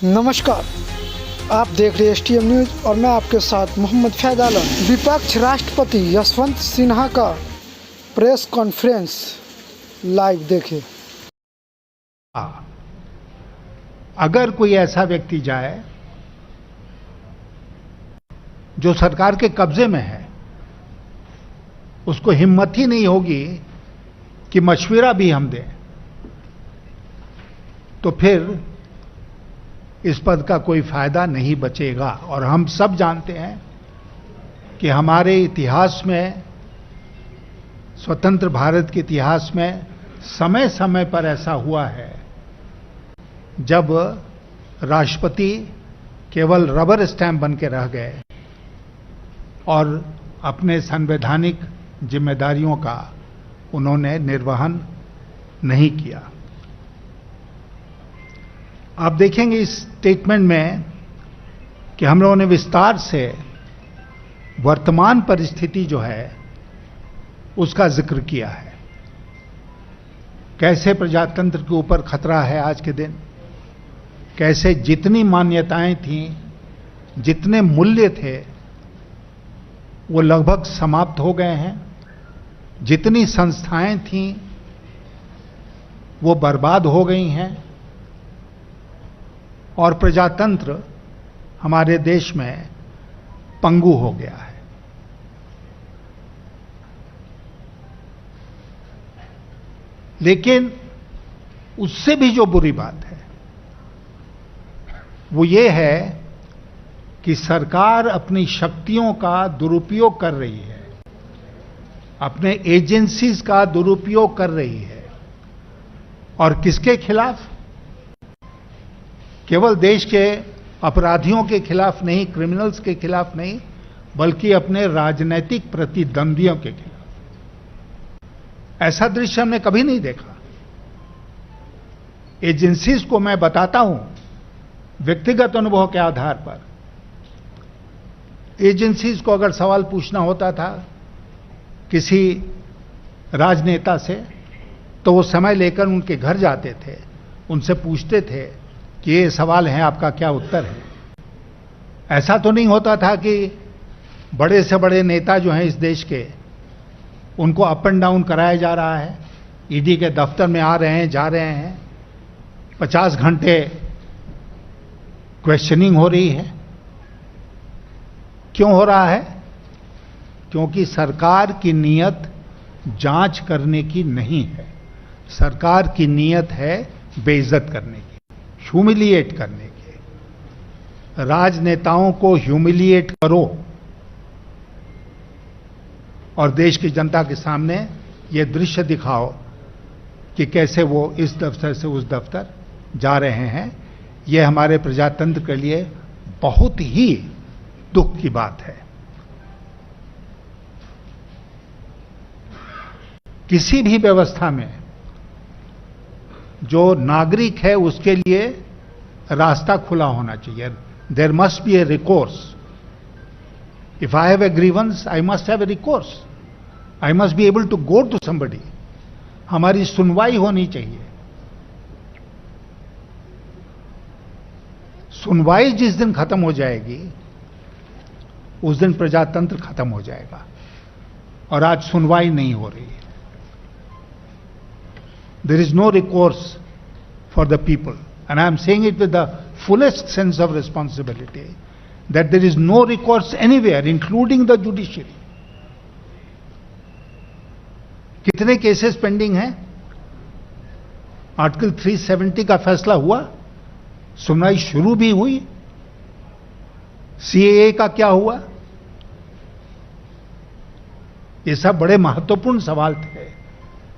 नमस्कार, आप देख रहे हैं STM न्यूज और मैं आपके साथ मोहम्मद फैद आलम। विपक्ष राष्ट्रपति यशवंत सिन्हा का प्रेस कॉन्फ्रेंस लाइव देखें। अगर कोई ऐसा व्यक्ति जाए जो सरकार के कब्जे में है, उसको हिम्मत ही नहीं होगी कि मशवरा भी हम दें, तो फिर इस पद का कोई फायदा नहीं बचेगा। और हम सब जानते हैं कि हमारे इतिहास में, स्वतंत्र भारत के इतिहास में समय समय पर ऐसा हुआ है जब राष्ट्रपति केवल रबर स्टैंप बन के रह गए और अपने संवैधानिक जिम्मेदारियों का उन्होंने निर्वहन नहीं किया। आप देखेंगे इस स्टेटमेंट में कि हम लोगों ने विस्तार से वर्तमान परिस्थिति जो है उसका जिक्र किया है। कैसे प्रजातंत्र के ऊपर खतरा है आज के दिन, कैसे जितनी मान्यताएं थीं, जितने मूल्य थे, वो लगभग समाप्त हो गए हैं। जितनी संस्थाएं थीं वो बर्बाद हो गई हैं और प्रजातंत्र हमारे देश में पंगु हो गया है। लेकिन उससे भी जो बुरी बात है वो ये है कि सरकार अपनी शक्तियों का दुरुपयोग कर रही है, अपने एजेंसीज का दुरुपयोग कर रही है। और किसके खिलाफ? केवल देश के अपराधियों के खिलाफ नहीं, क्रिमिनल्स के खिलाफ नहीं, बल्कि अपने राजनीतिक प्रतिद्वंदियों के खिलाफ। ऐसा दृश्य हमने कभी नहीं देखा। एजेंसीज को मैं बताता हूं व्यक्तिगत अनुभव के आधार पर, एजेंसीज को अगर सवाल पूछना होता था किसी राजनेता से, तो वो समय लेकर उनके घर जाते थे, उनसे पूछते थे कि ये सवाल है, आपका क्या उत्तर है। ऐसा तो नहीं होता था कि बड़े से बड़े नेता जो हैं इस देश के, उनको अप एंड डाउन कराया जा रहा है, ईडी के दफ्तर में आ रहे हैं, जा रहे हैं, 50 घंटे क्वेश्चनिंग हो रही है। क्यों हो रहा है? क्योंकि सरकार की नीयत जांच करने की नहीं है। सरकार की नीयत है बेइज्जत करने की, ह्यूमिलिएट करने की। राजनेताओं को ह्यूमिलिएट करो और देश की जनता के सामने ये दृश्य दिखाओ कि कैसे वो इस दफ्तर से उस दफ्तर जा रहे हैं। ये हमारे प्रजातंत्र के लिए बहुत ही दुख की बात है। किसी भी व्यवस्था में जो नागरिक है उसके लिए रास्ता खुला होना चाहिए। There must be a recourse. If I have a grievance, I must have a recourse. I must be able to go to somebody. हमारी सुनवाई होनी चाहिए। सुनवाई जिस दिन खत्म हो जाएगी उस दिन प्रजातंत्र खत्म हो जाएगा, और आज सुनवाई नहीं हो रही है। There is no recourse for the people, and I am saying it with the fullest sense of responsibility, that there is no recourse anywhere, including the judiciary. कितने केसेस पेंडिंग हैं? आर्टिकल 370 का फैसला हुआ, सुनवाई शुरू भी हुई। CAA का क्या हुआ? ये सब बड़े महत्वपूर्ण सवाल थे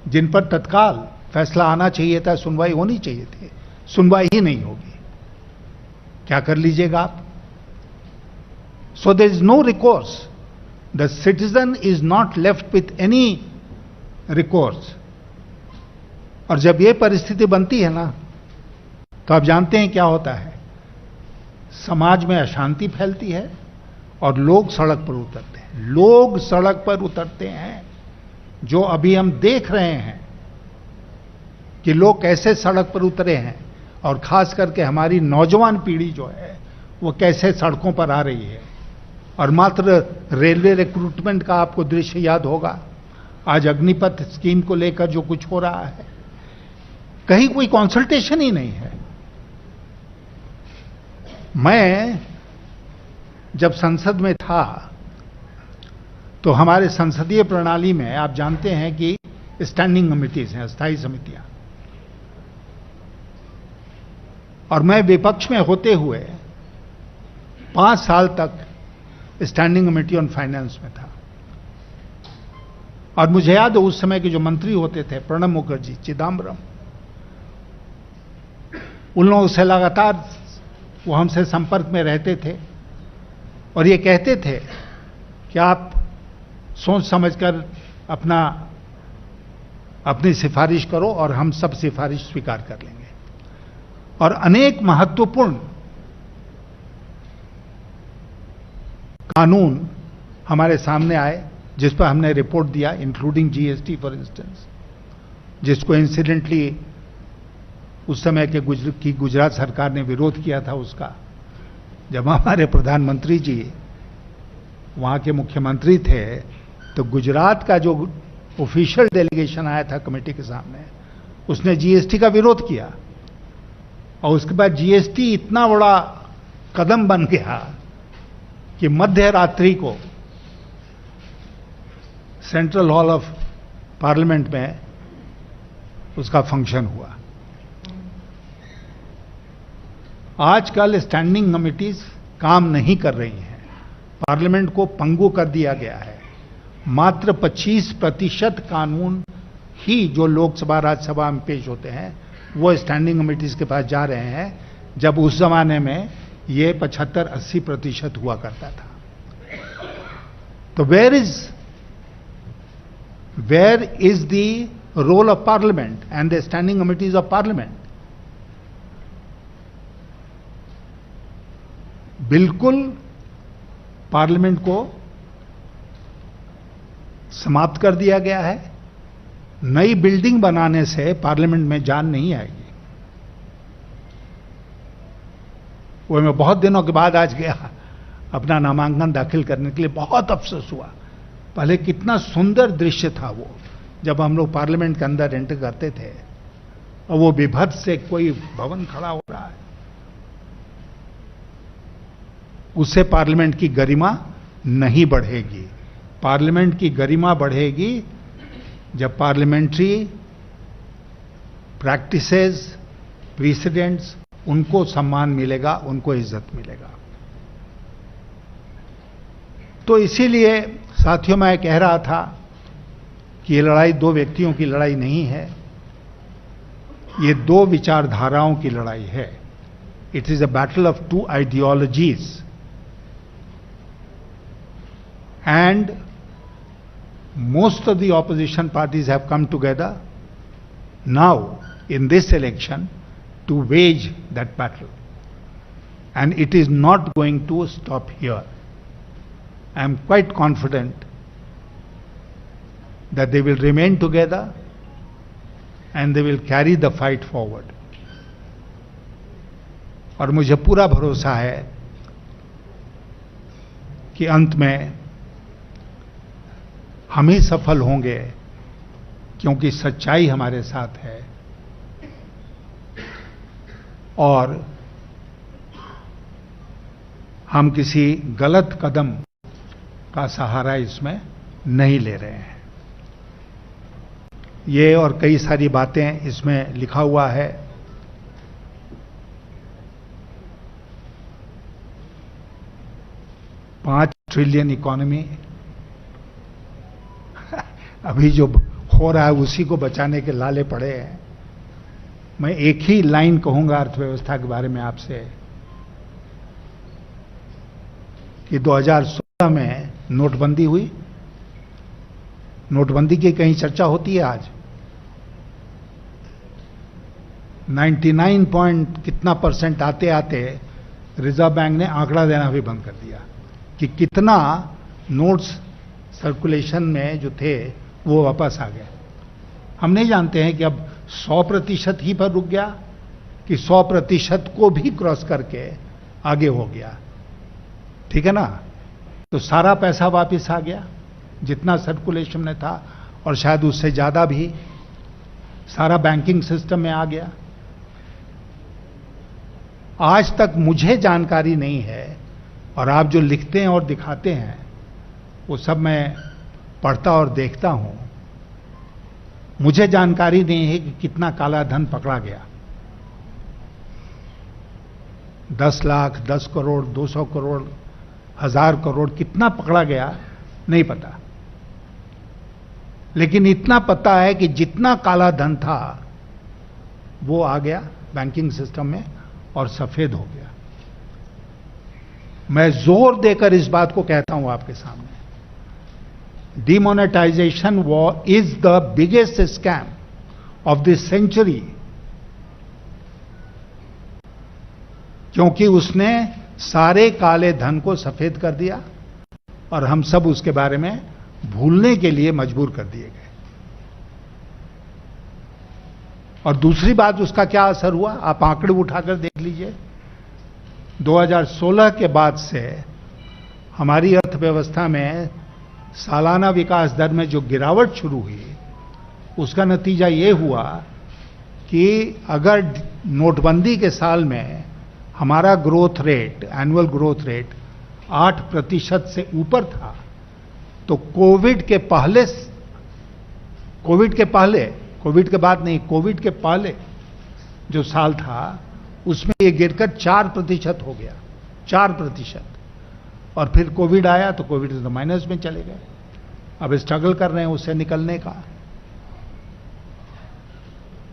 जिन पर तत्काल फैसला आना चाहिए था, सुनवाई होनी चाहिए थी। सुनवाई ही नहीं होगी, क्या कर लीजिएगा आप? So there is no recourse. The citizen is not left with any recourse. और जब ये परिस्थिति बनती है ना, तो आप जानते हैं क्या होता है। समाज में अशांति फैलती है और लोग सड़क पर उतरते हैं। लोग सड़क पर उतरते हैं, जो अभी हम देख रहे हैं कि लोग कैसे सड़क पर उतरे हैं। और खास करके हमारी नौजवान पीढ़ी जो है वो कैसे सड़कों पर आ रही है। और मात्र रेलवे रिक्रूटमेंट का आपको दृश्य याद होगा, आज अग्निपथ स्कीम को लेकर जो कुछ हो रहा है, कहीं कोई कंसल्टेशन ही नहीं है। मैं जब संसद में था तो हमारे संसदीय प्रणाली में आप जानते हैं कि स्टैंडिंग कमिटीज हैं, अस्थायी समितियां, और मैं विपक्ष में होते हुए 5 साल तक स्टैंडिंग कमेटी ऑन फाइनेंस में था। और मुझे याद है उस समय के जो मंत्री होते थे, प्रणब मुखर्जी, चिदम्बरम, उन लोगों से लगातार वो हमसे संपर्क में रहते थे और ये कहते थे कि आप सोच समझकर अपनी सिफारिश करो और हम सब सिफारिश स्वीकार कर लेंगे। और अनेक महत्वपूर्ण कानून हमारे सामने आए जिस पर हमने रिपोर्ट दिया, इंक्लूडिंग जीएसटी फॉर इंस्टेंस, जिसको इंसिडेंटली उस समय की गुजरात सरकार ने विरोध किया था उसका। जब हमारे प्रधानमंत्री जी वहां के मुख्यमंत्री थे तो गुजरात का जो ऑफिशियल डेलीगेशन आया था कमेटी के सामने, उसने जीएसटी का विरोध किया। और उसके बाद जीएसटी इतना बड़ा कदम बन गया कि मध्य रात्रि को सेंट्रल हॉल ऑफ पार्लियामेंट में उसका फंक्शन हुआ। आजकल स्टैंडिंग कमिटीज काम नहीं कर रही हैं, पार्लियामेंट को पंगु कर दिया गया है। मात्र 25% कानून ही जो लोकसभा राज्यसभा में पेश होते हैं वो स्टैंडिंग कमिटीज के पास जा रहे हैं, जब उस जमाने में ये 75-80% हुआ करता था। तो where is the role of parliament and the standing committees of parliament? बिल्कुल पार्लियामेंट को समाप्त कर दिया गया है। नई बिल्डिंग बनाने से पार्लियामेंट में जान नहीं आएगी। वो मैं बहुत दिनों के बाद आज गया अपना नामांकन दाखिल करने के लिए, बहुत अफसोस हुआ। पहले कितना सुंदर दृश्य था वो, जब हम लोग पार्लियामेंट के अंदर एंटर करते थे और वो विभत्स से कोई भवन खड़ा हो रहा है, उससे पार्लियामेंट की गरिमा नहीं बढ़ेगी। पार्लियामेंट की गरिमा बढ़ेगी जब पार्लियामेंट्री प्रैक्टिसेस, प्रेसिडेंट्स, उनको सम्मान मिलेगा, उनको इज्जत मिलेगा। तो इसीलिए साथियों मैं कह रहा था कि ये लड़ाई 2 व्यक्तियों की लड़ाई नहीं है, ये 2 विचारधाराओं की लड़ाई है। It is a battle of 2 ideologies and most of the opposition parties have come together now in this election to wage that battle, and it is not going to stop here. I am quite confident that they will remain together and they will carry the fight forward. और मुझे पूरा भरोसा है कि अंत में हम ही सफल होंगे, क्योंकि सच्चाई हमारे साथ है और हम किसी गलत कदम का सहारा इसमें नहीं ले रहे हैं। ये और कई सारी बातें इसमें लिखा हुआ है। $5 ट्रिलियन इकोनॉमी, अभी जो हो रहा है उसी को बचाने के लाले पड़े हैं। मैं एक ही लाइन कहूंगा अर्थव्यवस्था के बारे में आपसे कि 2016 में नोटबंदी हुई। नोटबंदी की कहीं चर्चा होती है आज? 99 पॉइंट कितना % आते आते रिजर्व बैंक ने आंकड़ा देना भी बंद कर दिया कि कितना नोट्स सर्कुलेशन में जो थे वो वापस आ गए। हम नहीं जानते हैं कि अब 100% ही पर रुक गया कि 100% को भी क्रॉस करके आगे हो गया, ठीक है ना। तो सारा पैसा वापस आ गया जितना सर्कुलेशन में था, और शायद उससे ज्यादा भी सारा बैंकिंग सिस्टम में आ गया। आज तक मुझे जानकारी नहीं है, और आप जो लिखते हैं और दिखाते हैं वो सब मैं पढ़ता और देखता हूं। मुझे जानकारी नहीं है कि कितना काला धन पकड़ा गया। 10 लाख, 10 करोड़, 200 करोड़, 1000 करोड़, कितना पकड़ा गया नहीं पता। लेकिन इतना पता है कि जितना काला धन था वो आ गया बैंकिंग सिस्टम में और सफेद हो गया। मैं जोर देकर इस बात को कहता हूं आपके सामने, demonetisation is the biggest scam of this century, क्योंकि उसने सारे काले धन को सफेद कर दिया और हम सब उसके बारे में भूलने के लिए मजबूर कर दिए गए। और दूसरी बात, उसका क्या असर हुआ आप आंकड़े उठाकर देख लीजिए। 2016 के बाद से हमारी अर्थव्यवस्था में सालाना विकास दर में जो गिरावट शुरू हुई, उसका नतीजा ये हुआ कि अगर नोटबंदी के साल में हमारा growth rate, annual growth rate 8% से ऊपर था, तो कोविड के बाद नहीं, कोविड के पहले जो साल था उसमें ये गिरकर 4% हो गया, 4%। और फिर कोविड आया तो कोविड तो माइनस में चले गए। अब स्ट्रगल कर रहे हैं उससे निकलने का।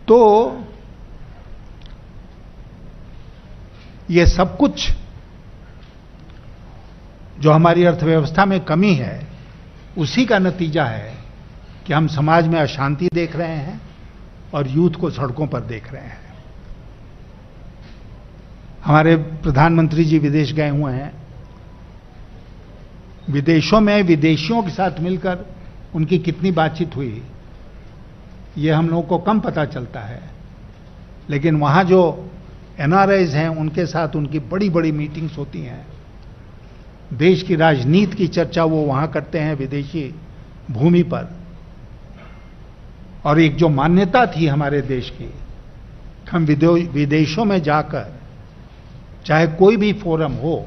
तो ये सब कुछ जो हमारी अर्थव्यवस्था में कमी है, उसी का नतीजा है कि हम समाज में अशांति देख रहे हैं और यूथ को सड़कों पर देख रहे हैं। हमारे प्रधानमंत्री जी विदेश गए हुए हैं। विदेशों में विदेशियों के साथ मिलकर उनकी कितनी बातचीत हुई, ये हम लोगों को कम पता चलता है। लेकिन वहां जो एनआरआईज हैं, उनके साथ उनकी बड़ी बड़ी मीटिंग्स होती हैं। देश की राजनीति की चर्चा वो वहां करते हैं विदेशी भूमि पर। और एक जो मान्यता थी हमारे देश की, हम विदेशों में जाकर चाहे कोई भी फोरम हो,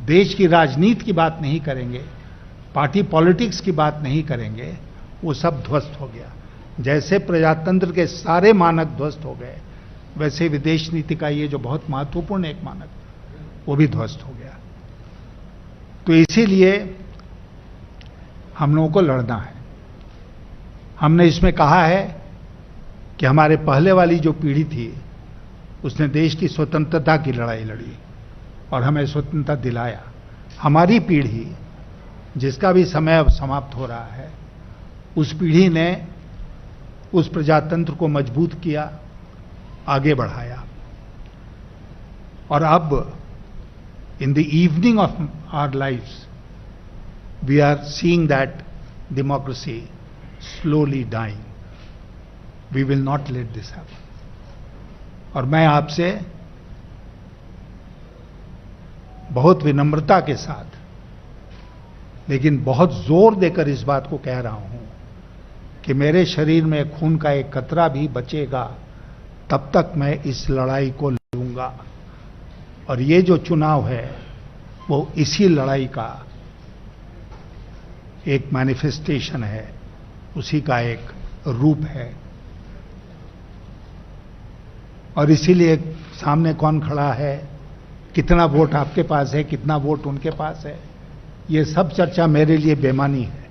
देश की राजनीति की बात नहीं करेंगे, पार्टी पॉलिटिक्स की बात नहीं करेंगे, वो सब ध्वस्त हो गया। जैसे प्रजातंत्र के सारे मानक ध्वस्त हो गए, वैसे विदेश नीति का ये जो बहुत महत्वपूर्ण एक मानक, वो भी ध्वस्त हो गया। तो इसीलिए हम लोगों को लड़ना है। हमने इसमें कहा है कि हमारे पहले वाली जो पीढ़ी थी, उसने देश की स्वतंत्रता की लड़ाई लड़ी और हमें स्वतंत्रता दिलाया। हमारी पीढ़ी, जिसका भी समय अब समाप्त हो रहा है, उस पीढ़ी ने उस प्रजातंत्र को मजबूत किया, आगे बढ़ाया। और अब in the evening of our lives, we are seeing that democracy slowly dying. We will not let this happen. और मैं आपसे बहुत विनम्रता के साथ, लेकिन बहुत जोर देकर इस बात को कह रहा हूं कि मेरे शरीर में खून का एक कतरा भी बचेगा, तब तक मैं इस लड़ाई को लड़ूंगा। और ये जो चुनाव है वो इसी लड़ाई का एक मैनिफेस्टेशन है, उसी का एक रूप है। और इसीलिए सामने कौन खड़ा है, कितना वोट आपके पास है, कितना वोट उनके पास है, ये सब चर्चा मेरे लिए बेमानी है।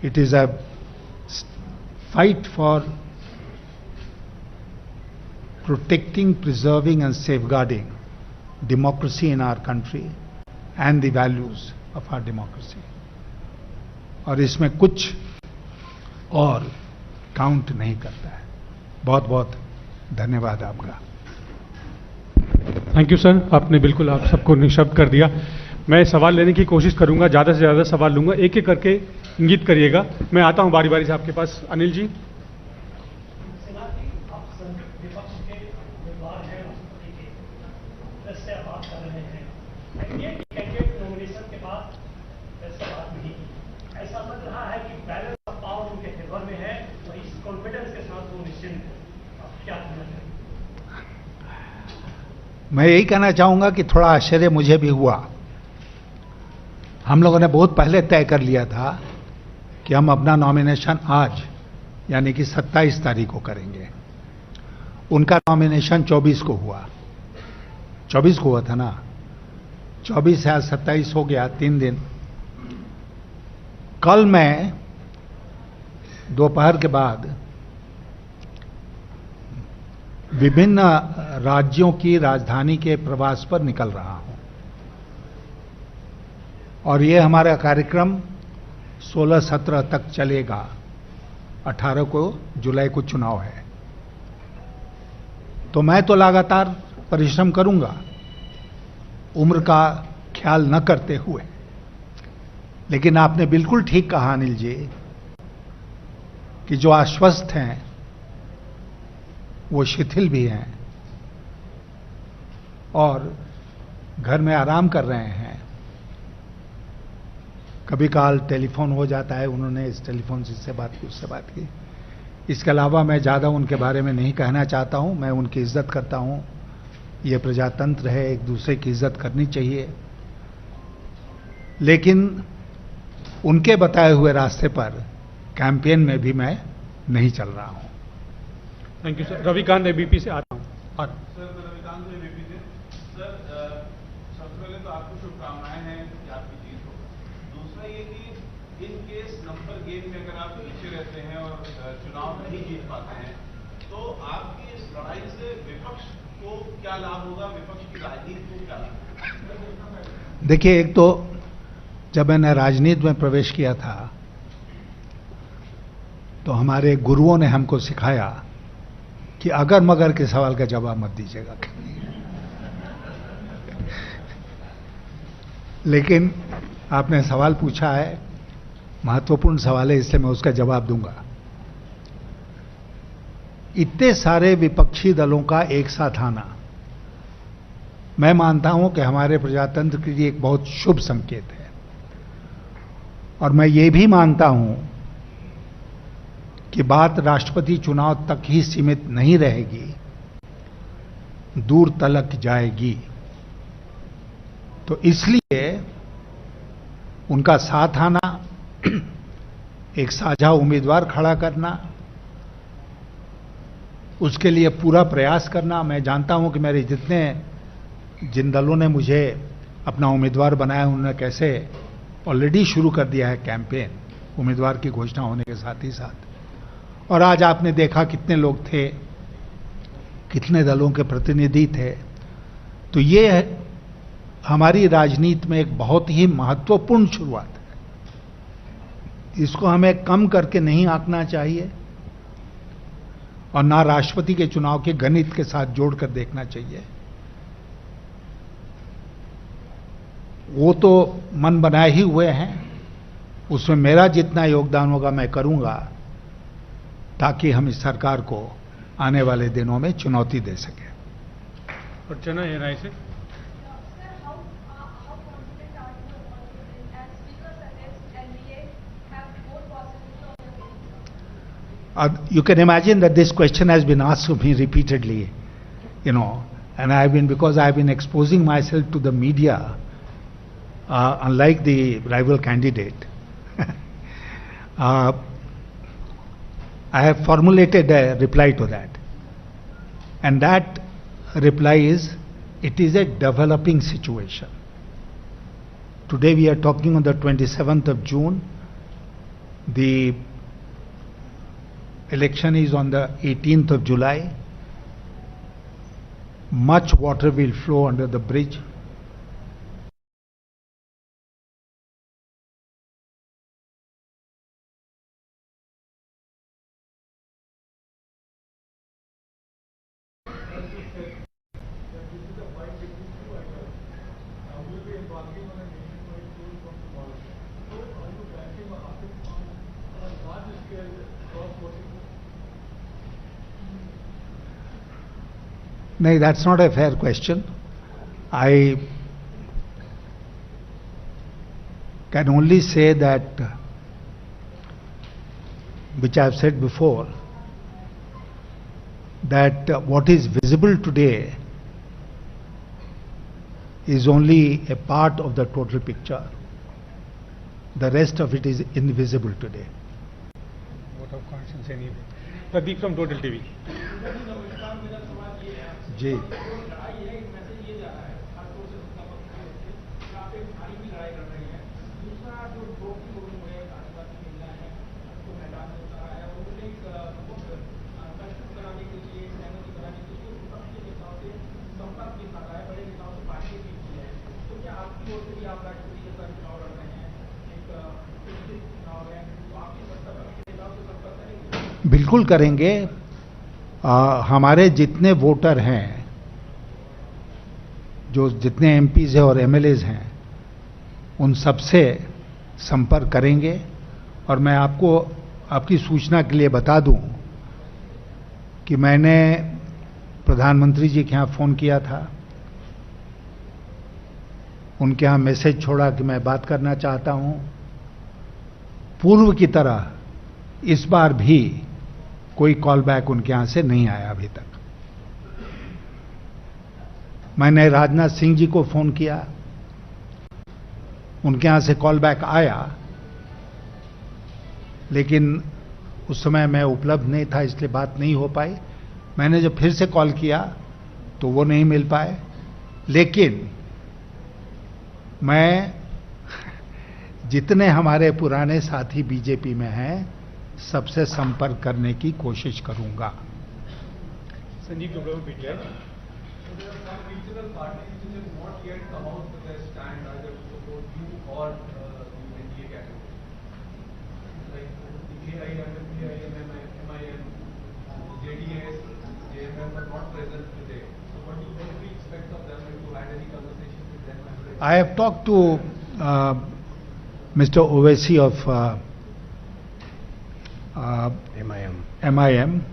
It is a fight for protecting, preserving and safeguarding democracy in our country and the values of our democracy. और इसमें कुछ और काउंट नहीं करता है। बहुत बहुत धन्यवाद आपका। थैंक यू सर, आपने बिल्कुल आप सबको निशब्द कर दिया। मैं सवाल लेने की कोशिश करूंगा, ज़्यादा से ज़्यादा सवाल लूंगा, एक एक करके इंगित करिएगा। मैं आता हूं बारी बारी से आपके पास। अनिल जी। प्रेस से बात कर रहे हैं, एनडीए की कैंडिडेट नॉमिनेशन के बाद प्रेस से बात नहीं की। ऐसा लग रहा है कि बैलेंस ऑफ पावर उनके फेवर में है, तो इस कॉन्फिडेंस के साथ वो निश्चिंत है। आप क्या कहना चाहेंगे? मैं यही कहना चाहूंगा कि थोड़ा आश्चर्य मुझे भी हुआ। हम लोगों ने बहुत पहले तय कर लिया था कि हम अपना नॉमिनेशन आज यानी कि 27 तारीख को करेंगे। उनका नॉमिनेशन 24 को हुआ। 24 को हुआ था ना, 24 से आज 27 हो गया, 3 दिन। कल मैं दोपहर के बाद विभिन्न राज्यों की राजधानी के प्रवास पर निकल रहा हूं और ये हमारा कार्यक्रम 16-17 तक चलेगा। 18 को जुलाई को चुनाव है, तो मैं तो लगातार परिश्रम करूंगा उम्र का ख्याल न करते हुए। लेकिन आपने बिल्कुल ठीक कहा अनिल जी कि जो आश्वस्त हैं वो शिथिल भी हैं और घर में आराम कर रहे हैं। कभी काल टेलीफोन हो जाता है, उन्होंने इस टेलीफोन से इससे बात की, उससे बात की। इसके अलावा मैं ज़्यादा उनके बारे में नहीं कहना चाहता हूं। मैं उनकी इज्जत करता हूं। ये प्रजातंत्र है, एक दूसरे की इज्जत करनी चाहिए। लेकिन उनके बताए हुए रास्ते पर कैंपेन में भी मैं नहीं चल रहा हूं। Thank you sir. Ravikant ABP से आता हूँ। सर, मैं रविकांत से एबीपी से। सर, सबसे पहले तो आपको शुभकामनाएं हैं कि आपकी जीत हो। दूसरा ये कि इन केस नंबर गेम में अगर आप पीछे रहते हैं और चुनाव नहीं जीत पाते हैं, तो आपकी इस लड़ाई से विपक्ष को क्या लाभ होगा, विपक्ष की राजनीति को क्या लाभ? देखिए, एक तो जब मैंने राजनीति में प्रवेश किया था तो हमारे गुरुओं ने हमको सिखाया कि अगर मगर के सवाल का जवाब मत दीजिएगा। लेकिन आपने सवाल पूछा है, महत्वपूर्ण सवाल है, इसलिए मैं उसका जवाब दूंगा। इतने सारे विपक्षी दलों का एक साथ आना मैं मानता हूं कि हमारे प्रजातंत्र के लिए एक बहुत शुभ संकेत है। और मैं ये भी मानता हूं कि बात राष्ट्रपति चुनाव तक ही सीमित नहीं रहेगी, दूर तलक जाएगी। तो इसलिए उनका साथ आना, एक साझा उम्मीदवार खड़ा करना, उसके लिए पूरा प्रयास करना। मैं जानता हूं कि मेरे जिन दलों ने मुझे अपना उम्मीदवार बनाया, उन्होंने कैसे ऑलरेडी शुरू कर दिया है कैंपेन, उम्मीदवार की घोषणा होने के साथ ही साथ। और आज आपने देखा कितने लोग थे, कितने दलों के प्रतिनिधि थे। तो ये हमारी राजनीति में एक बहुत ही महत्वपूर्ण शुरुआत है। इसको हमें कम करके नहीं आंकना चाहिए और ना राष्ट्रपति के चुनाव के गणित के साथ जोड़कर देखना चाहिए। वो तो मन बनाए ही हुए हैं, उसमें मेरा जितना योगदान होगा मैं करूंगा ताकि हम इस सरकार को आने वाले दिनों में चुनौती दे सकें। अर्चना एनआई से। You can imagine that this question has been asked to me repeatedly, and because I've been exposing myself to the media, unlike the rival candidate, I have formulated a reply to that. And that reply is, it is a developing situation. Today we are talking on the 27th of June. The election is on the 18th of July. Much water will flow under the bridge. No, that's not a fair question. I can only say that, which I have said before, that what is visible today is only a part of the total picture. The rest of it is invisible today. Vote of conscience anyway. Pradeep from Total TV. जी बिल्कुल करेंगे। हमारे जितने voter हैं, जो जितने MPs हैं और MLAs हैं, उन सबसे संपर्क करेंगे। और मैं आपको आपकी सूचना के लिए बता दूं कि मैंने प्रधानमंत्री जी के यहाँ फ़ोन किया था, उनके यहाँ मैसेज छोड़ा कि मैं बात करना चाहता हूं। पूर्व की तरह इस बार भी कोई कॉल बैक उनके यहां से नहीं आया अभी तक। मैंने राजनाथ सिंह जी को फोन किया, उनके यहां से कॉल बैक आया, लेकिन उस समय मैं उपलब्ध नहीं था, इसलिए बात नहीं हो पाई। मैंने जब फिर से कॉल किया तो वो नहीं मिल पाए। लेकिन मैं जितने हमारे पुराने साथी बीजेपी में हैं, सबसे संपर्क करने की कोशिश करूंगा। Sanjeev Dubey PTI. Regional parties which have not yet come out with their stand either to support you or the NDA category, like the AIMM, MIM, JDS, JMM are not present today. So what do we expect of them? If you had any conversations with them? I have talked to Mr. Owaisi of MIM.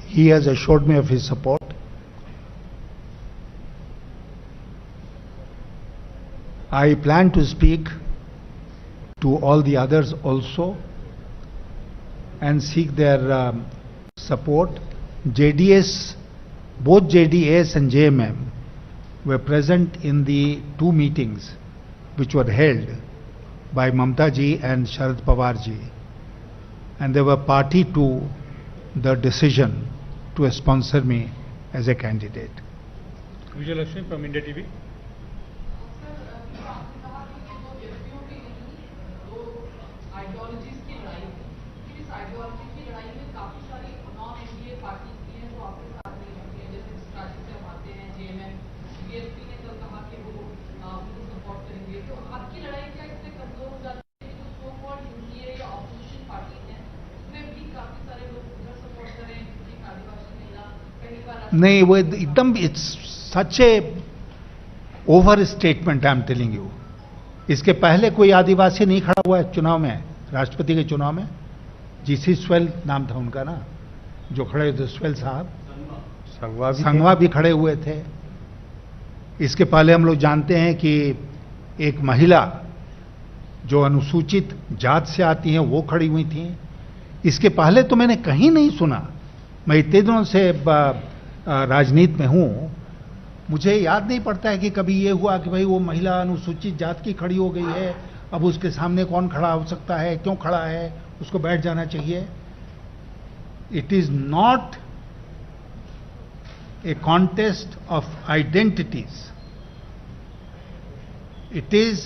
He has assured me of his support. I plan to speak to all the others also and seek their support. JDS, both JDS and JMM were present in the two meetings which were held by Mamta ji and Sharad Pawar ji, and they were party to the decision to sponsor me as a candidate. Vijay Lakshmi from India TV. नहीं, वो एकदम it's such A over statement, I am telling you. इसके पहले कोई आदिवासी नहीं खड़ा हुआ है चुनाव में, राष्ट्रपति के चुनाव में। जीसी स्वेल नाम था उनका ना, जो खड़े थे, स्वेल साहब। संगवा भी खड़े हुए थे। इसके पहले हम लोग जानते हैं कि एक महिला जो अनुसूचित जात से आती हैं वो खड़ी हुई थी। इसके पहले तो मैंने कहीं नहीं सुना। मैं इतने दिनों से राजनीति में हूं, मुझे याद नहीं पड़ता है कि कभी ये हुआ कि भाई वो महिला अनुसूचित जात की खड़ी हो गई है, अब उसके सामने कौन खड़ा हो सकता है, क्यों खड़ा है, उसको बैठ जाना चाहिए। It is not a contest of identities, it is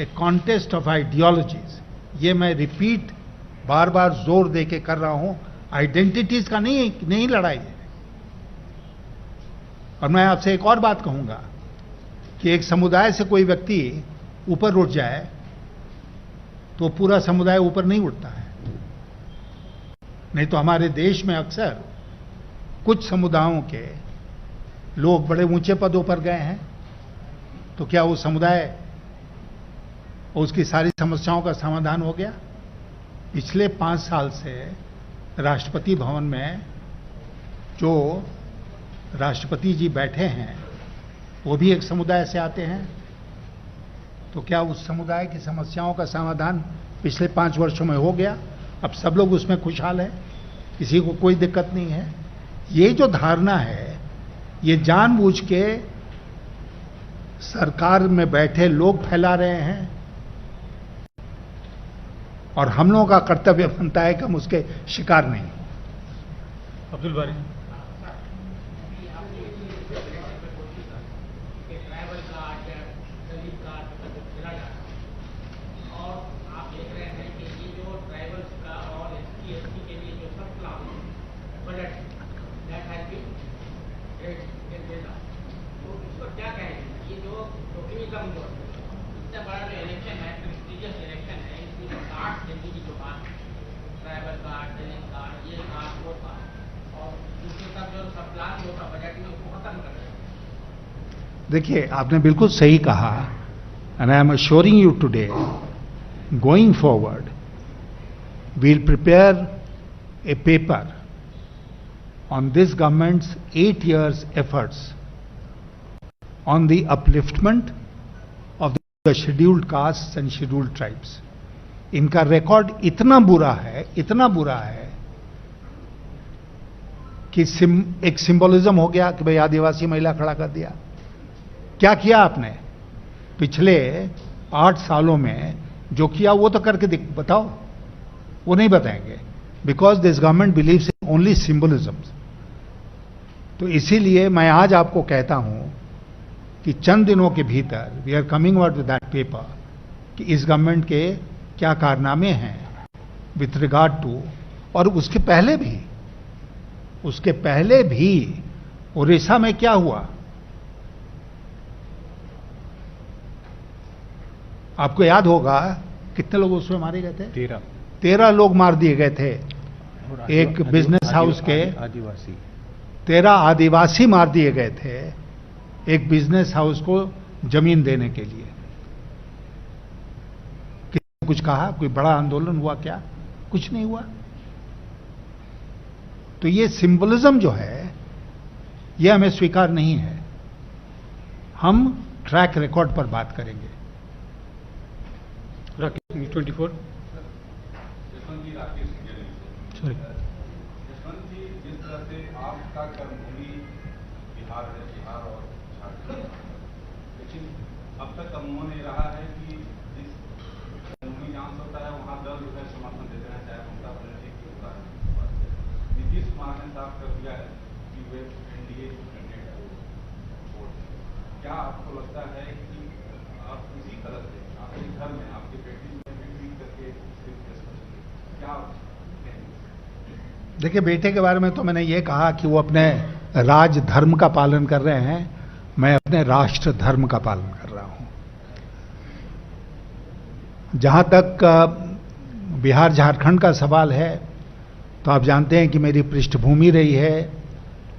a contest of ideologies. ये मैं रिपीट बार बार जोर दे के कर रहा हूं, आइडेंटिटीज का नहीं लड़ाई है। और मैं आपसे एक और बात कहूंगा कि एक समुदाय से कोई व्यक्ति ऊपर उठ जाए तो पूरा समुदाय ऊपर नहीं उठता है। नहीं तो हमारे देश में अक्सर कुछ समुदायों के लोग बड़े ऊंचे पदों पर गए हैं, तो क्या वो समुदाय और उसकी सारी समस्याओं का समाधान हो गया? पिछले 5 साल से राष्ट्रपति भवन में जो राष्ट्रपति जी बैठे हैं वो भी एक समुदाय से आते हैं, तो क्या उस समुदाय की समस्याओं का समाधान पिछले 5 वर्षों में हो गया? अब सब लोग उसमें खुशहाल हैं, किसी को कोई दिक्कत नहीं है। ये जो धारणा है ये जानबूझ के सरकार में बैठे लोग फैला रहे हैं, और हम लोगों का कर्तव्य बनता है कि हम उसके शिकार नहीं। अब्दुल बारी। देखिए, आपने बिल्कुल सही कहा, and I am assuring you today, going forward we'll prepare a paper on this government's 8 years efforts on the upliftment of the scheduled castes and scheduled tribes. इनका रिकॉर्ड इतना बुरा है कि एक सिंबोलिज्म हो गया कि भाई आदिवासी महिला खड़ा कर दिया। क्या किया आपने पिछले 8 सालों में? जो किया वो तो करके बताओ। वो नहीं बताएंगे, because this government believes in only symbolism. तो इसीलिए मैं आज आपको कहता हूं कि चंद दिनों के भीतर we are coming out with that paper कि इस गवर्नमेंट के क्या कारनामे हैं विथ रिगार्ड टू, और उसके पहले भी उड़ीसा में क्या हुआ आपको याद होगा। कितने लोग उसमें मारे गए थे? 13 लोग मार दिए गए थे। एक बिजनेस हाउस के 13 आदिवासी मार दिए गए थे एक बिजनेस हाउस को जमीन देने के लिए। किसी कुछ कहा? कोई बड़ा आंदोलन हुआ क्या? कुछ नहीं हुआ। तो ये सिंबलिज्म जो है ये हमें स्वीकार नहीं है। हम ट्रैक रिकॉर्ड पर बात करेंगे। 24 सॉरी यशवंत जी, जिस तरह से आपका कर्मभूमि बिहार है, बिहार और झारखंड, लेकिन अब तक का मुंह नहीं रहा है कि जिस कर्मभूमि जहां होता है वहां दल जो है समर्थन देते हैं, चाहे ममता बनर्जी की उदाहरण। नीतीश कुमार ने साफ कर दिया है कि वे एनडीए कैंडिडेट है। क्या आपको लगता है कि आप इसी तरह से आपके घर में आपके बेटी में भी करके क्या? देखिए, बेटे के बारे में तो मैंने ये कहा कि वो अपने राज धर्म का पालन कर रहे हैं, मैं अपने राष्ट्र धर्म का पालन कर रहा हूं। जहां तक बिहार झारखंड का सवाल है, तो आप जानते हैं कि मेरी पृष्ठभूमि रही है,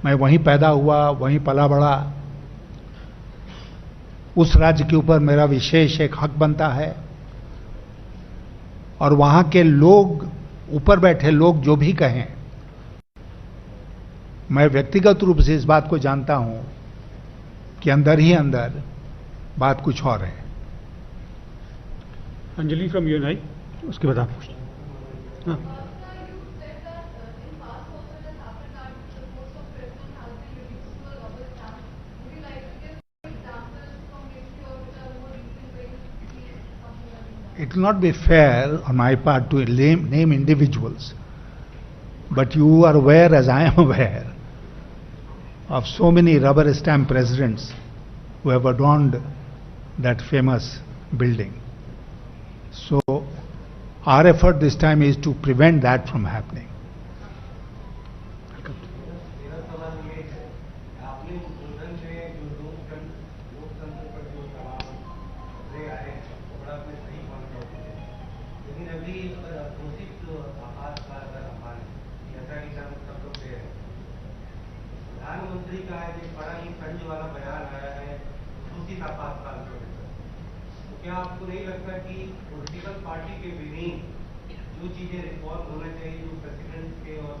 मैं वहीं पैदा हुआ, वहीं पला बड़ा। उस राज्य के ऊपर मेरा विशेष एक हक बनता है, और वहां के लोग, ऊपर बैठे लोग जो भी कहें, मैं व्यक्तिगत रूप से इस बात को जानता हूं कि अंदर ही अंदर बात कुछ और है। अंजलि फ्रॉम यूएनआई, उसके बाद आप पूछिए। हाँ। It will not be fair on my part to name individuals, but you are aware, as I am aware, of so many rubber stamp presidents who have adorned that famous building. So our effort this time is to prevent that from happening. प्रधानमंत्री का एक बड़ा ही तंज वाला बयान आया है दूसरी आपातकाल को लेकर। तो क्या आपको नहीं लगता कि पॉलिटिकल पार्टी के विनीन जो चीजें रिफॉर्म होना चाहिए, जो प्रेसिडेंट के और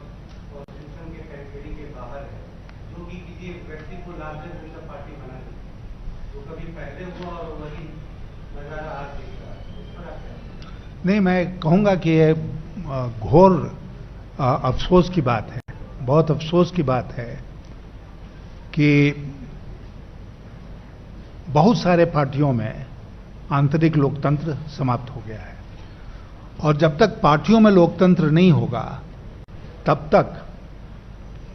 कॉन्स्टिट्यूशन के कैटेगरी के बाहर है, जो होगी किसी एक व्यक्ति को लार्जर देन द पार्टी बना दी, वो कभी पहले हुआ और वही नजारा आज देख रहा है, इस पर आप क्या? नहीं, मैं कहूँगा कि ये घोर अफसोस की बात है, बहुत अफसोस की बात है कि बहुत सारे पार्टियों में आंतरिक लोकतंत्र समाप्त हो गया है। और जब तक पार्टियों में लोकतंत्र नहीं होगा तब तक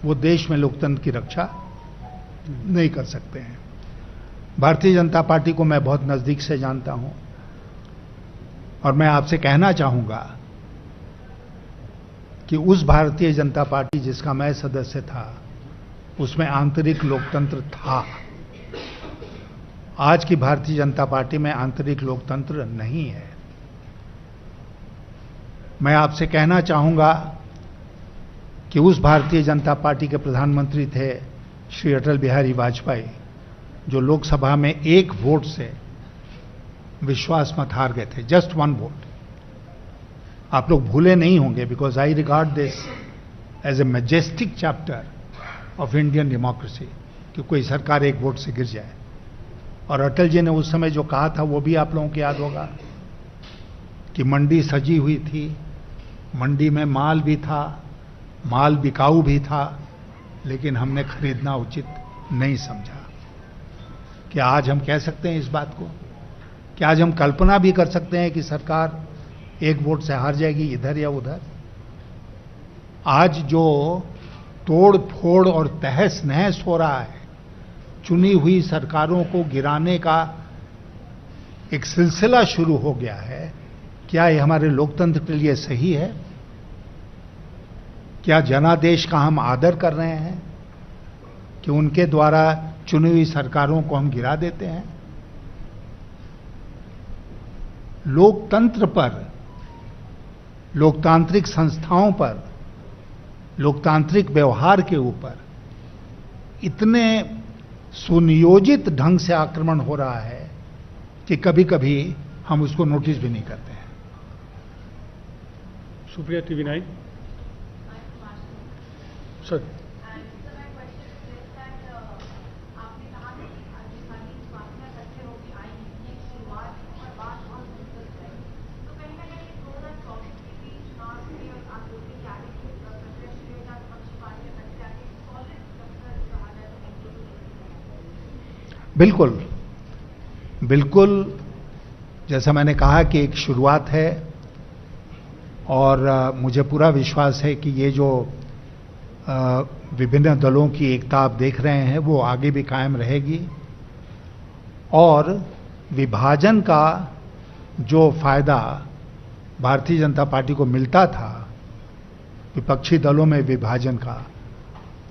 वो देश में लोकतंत्र की रक्षा नहीं कर सकते हैं। भारतीय जनता पार्टी को मैं बहुत नजदीक से जानता हूं और मैं आपसे कहना चाहूंगा कि उस भारतीय जनता पार्टी जिसका मैं सदस्य था उसमें आंतरिक लोकतंत्र था। आज की भारतीय जनता पार्टी में आंतरिक लोकतंत्र नहीं है। मैं आपसे कहना चाहूंगा कि उस भारतीय जनता पार्टी के प्रधानमंत्री थे श्री अटल बिहारी वाजपेयी, जो लोकसभा में 1 वोट से विश्वास मत हार गए थे, जस्ट 1 वोट। आप लोग भूले नहीं होंगे, because I regard this as a majestic chapter of Indian democracy कि कोई सरकार 1 वोट से गिर जाए। और अटल जी ने उस समय जो कहा था वो भी आप लोगों को याद होगा कि मंडी सजी हुई थी, मंडी में माल भी था, माल बिकाऊ भी था, लेकिन हमने खरीदना उचित नहीं समझा। क्या आज हम कह सकते हैं इस बात को? क्या आज हम कल्पना भी कर सकते हैं कि सरकार 1 वोट से हार जाएगी इधर या उधर? आज जो तोड़ फोड़ और तहस नहस हो रहा है, चुनी हुई सरकारों को गिराने का एक सिलसिला शुरू हो गया है, क्या ये हमारे लोकतंत्र के लिए सही है? क्या जनादेश का हम आदर कर रहे हैं कि उनके द्वारा चुनी हुई सरकारों को हम गिरा देते हैं? लोकतंत्र पर, लोकतांत्रिक संस्थाओं पर, लोकतांत्रिक व्यवहार के ऊपर इतने सुनियोजित ढंग से आक्रमण हो रहा है कि कभी कभी हम उसको नोटिस भी नहीं करते हैं। Supriya, TV9 sir. बिल्कुल बिल्कुल, जैसा मैंने कहा कि एक शुरुआत है और मुझे पूरा विश्वास है कि ये जो विभिन्न दलों की एकता आप देख रहे हैं वो आगे भी कायम रहेगी। और विभाजन का जो फायदा भारतीय जनता पार्टी को मिलता था, विपक्षी दलों में विभाजन का,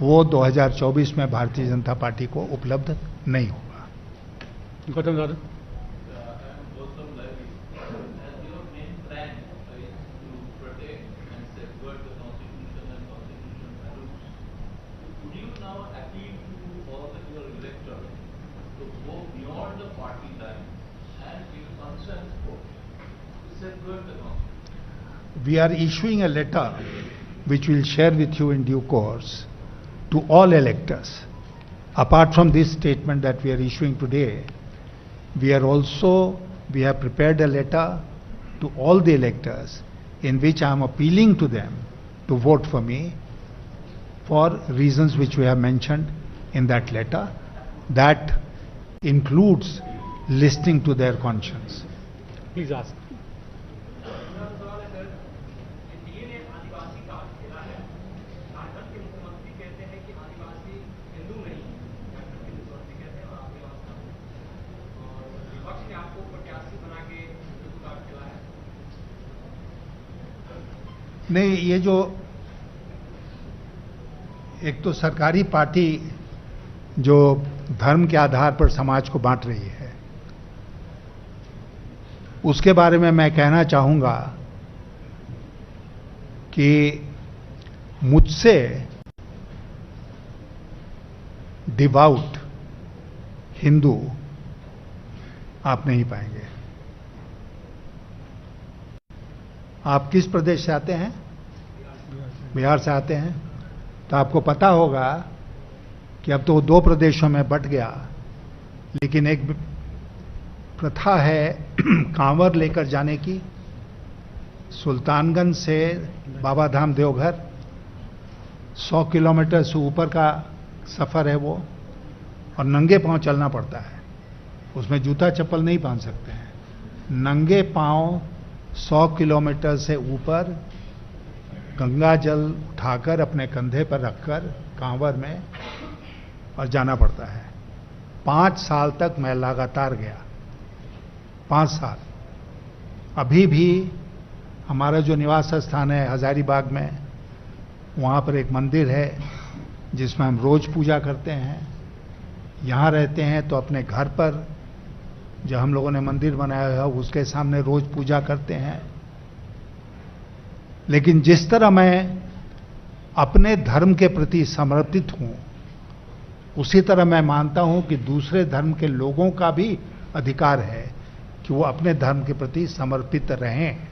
वो 2024 में भारतीय जनता पार्टी को उपलब्ध नहीं होगा। गौतम दादा, We are issuing a letter which we'll share with you in due course to all electors. Apart from this statement that we are issuing today, we have prepared a letter to all the electors in which I am appealing to them to vote for me for reasons which we have mentioned in that letter. That includes listening to their conscience. Please ask. नहीं, ये जो एक तो सरकारी party जो धर्म के आधार पर समाज को बांट रही है, उसके बारे में मैं कहना चाहूंगा कि मुझसे डिवाउट हिंदू आप नहीं पाएंगे। आप किस प्रदेश से आते हैं? बिहार से आते हैं, तो आपको पता होगा कि अब तो 2 प्रदेशों में बंट गया, लेकिन एक प्रथा है कांवर लेकर जाने की। सुल्तानगंज से बाबा धाम देवघर 100 किलोमीटर से ऊपर का सफ़र है वो, और नंगे पांव चलना पड़ता है। उसमें जूता चप्पल नहीं पहन सकते हैं। नंगे पांव 100 किलोमीटर से ऊपर गंगा जल उठाकर अपने कंधे पर रखकर कांवर में और जाना पड़ता है। 5 साल तक मैं लगातार गया, 5 साल। अभी भी हमारा जो निवास स्थान है हजारीबाग में, वहाँ पर एक मंदिर है जिसमें हम रोज पूजा करते हैं। यहाँ रहते हैं तो अपने घर पर जो हम लोगों ने मंदिर बनाया है उसके सामने रोज पूजा करते हैं। लेकिन जिस तरह मैं अपने धर्म के प्रति समर्पित हूं, उसी तरह मैं मानता हूं कि दूसरे धर्म के लोगों का भी अधिकार है कि वो अपने धर्म के प्रति समर्पित रहें।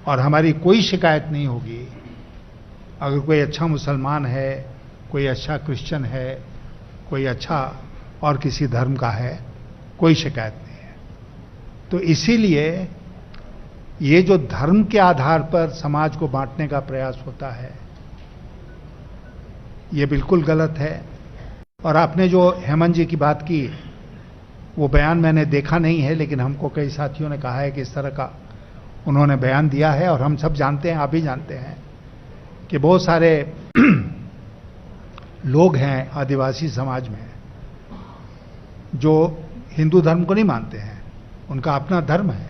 और हमारी कोई शिकायत नहीं होगी अगर कोई अच्छा मुसलमान है, कोई अच्छा क्रिश्चियन है, कोई अच्छा और किसी धर्म का है, कोई शिकायत नहीं है। तो इसीलिए ये जो धर्म के आधार पर समाज को बांटने का प्रयास होता है, ये बिल्कुल गलत है। और आपने जो हेमंत जी की बात की, वो बयान मैंने देखा नहीं है, लेकिन हमको कई साथियों ने कहा है कि इस तरह का उन्होंने बयान दिया है। और हम सब जानते हैं, आप भी जानते हैं कि बहुत सारे लोग हैं आदिवासी समाज में जो हिंदू धर्म को नहीं मानते हैं, उनका अपना धर्म है।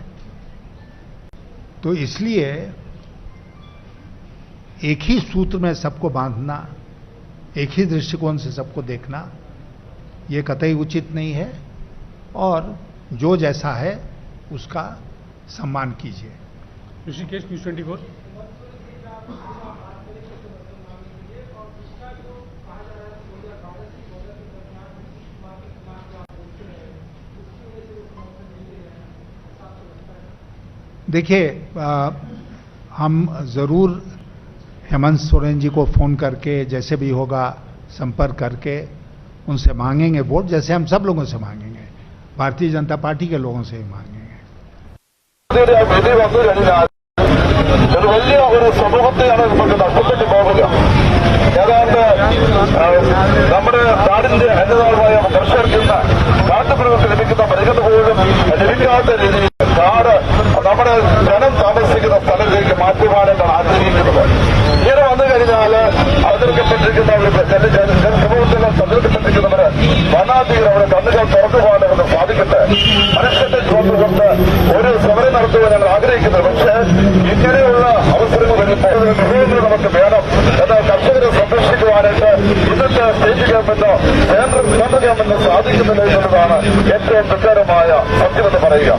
तो इसलिए एक ही सूत्र में सबको बांधना, एक ही दृष्टिकोण से सबको देखना, ये कतई उचित नहीं है। और जो जैसा है उसका सम्मान कीजिए। ऋषिकेश न्यूज़ 24। देखिए, हम ज़रूर हेमंत सोरेन जी को फ़ोन करके जैसे भी होगा संपर्क करके उनसे मांगेंगे वोट, जैसे हम सब लोगों से मांगेंगे, भारतीय जनता पार्टी के लोगों से ही मांगेंगे। വലിയ ഒരു സമൂഹത്തെയാണ് നമുക്ക് നഷ്ടപ്പെട്ടു പോകുക. ഏതാണ്ട് നമ്മുടെ നാടിന്റെ അന്നദാനമായ കർഷകർക്ക് ഇന്ന് കാട്ടുമൃഗങ്ങൾക്ക് ലഭിക്കുന്ന പരിഗണന പോലും ലഭിക്കാത്ത രീതിയിൽ കാട് നമ്മുടെ ജനം താമസിക്കുന്ന സ്ഥലത്തേക്ക് മാറ്റുവാനായിട്ടാണ് ആഗ്രഹിക്കുന്നത്. ഇങ്ങനെ വന്നു കഴിഞ്ഞാൽ അവതരിക്കപ്പെട്ടിരിക്കുന്ന ജനസമൂഹത്തിലെ സംതൃപ്തിപ്പെട്ടിരിക്കുന്നവര് വനാതിയിൽ അവിടെ കണ്ണുകൾ തുറന്നു പോകാനൊന്നും സാധിക്കട്ടെ. മനുഷ്യന്റെ ചുവന്നുകൊണ്ട് ഒരു സമരം നടത്തുവാൻ ഞങ്ങൾ ആഗ്രഹിക്കുന്നത്. പക്ഷേ ഇങ്ങനെയുള്ള അവസരങ്ങൾ വരുമ്പോൾ വിഭവങ്ങൾ നമുക്ക് വേണം. എന്നാൽ കർഷകരെ സംരക്ഷിക്കുവാനായിട്ട് ഇന്നത്തെ സ്റ്റേറ്റ് ഗവൺമെന്റോ കേന്ദ്ര ഗവൺമെന്റിനോ സാധിക്കുന്നില്ല എന്നുള്ളതാണ് ഏറ്റവും ദുഃഖകരമായ സത്യമെന്ന് പറയുക.